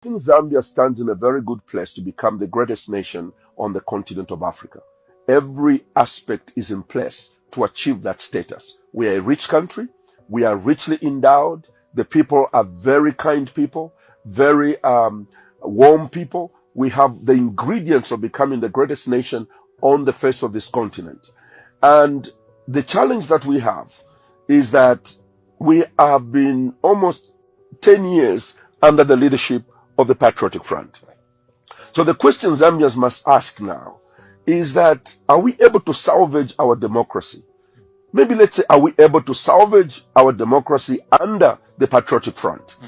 I think Zambia stands in a very good place to become the greatest nation on the continent of Africa. Every aspect is in place to achieve that status. We are a rich country. We are richly endowed. The people are very kind people, very warm people. We have the ingredients of becoming the greatest nation on the face of this continent. And the challenge that we have is that we have been almost 10 years under the leadership of the Patriotic Front. So the question Zambians must ask now is that, are we able to salvage our democracy? Maybe let's say, are we able to salvage our democracy under the Patriotic Front?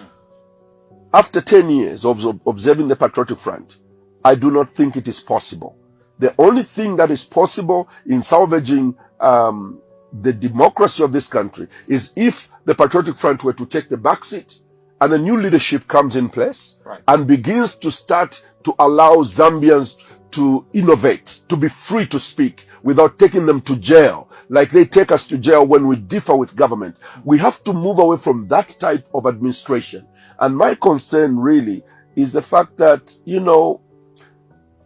After 10 years of observing the Patriotic Front, I do not think it is possible. The only thing that is possible in salvaging the democracy of this country is if the Patriotic Front were to take the back seat and a new leadership comes in place and begins to start to allow Zambians to innovate, to be free to speak without taking them to jail, like they take us to jail when we differ with government. We have to move away from that type of administration. And my concern really is the fact that, you know,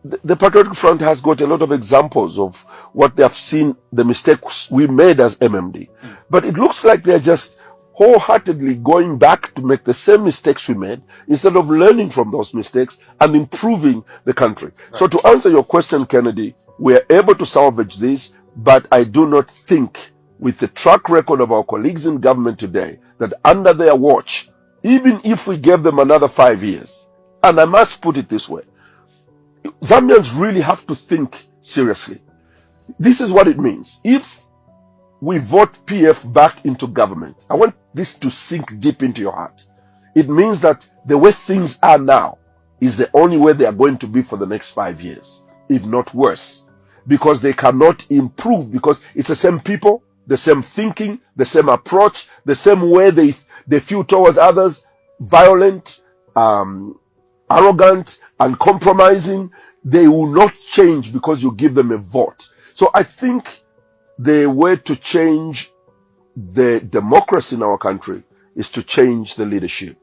the Patriotic Front has got a lot of examples of what they have seen, the mistakes we made as MMD. But it looks like they're just wholeheartedly going back to make the same mistakes we made instead of learning from those mistakes and improving the country. So to answer your question, Kennedy, we are able to salvage this, but I do not think with the track record of our colleagues in government today that under their watch, even if we gave them another 5 years, and I must put it this way, Zambians really have to think seriously. This is what it means. If we vote PF back into government, I want this to sink deep into your heart. It means that the way things are now is the only way they are going to be for the next 5 years, if not worse, because they cannot improve, because it's the same people, the same thinking, the same approach, the same way they feel towards others, violent, arrogant, uncompromising. They will not change because you give them a vote. So I think the way to change the democracy in our country is to change the leadership.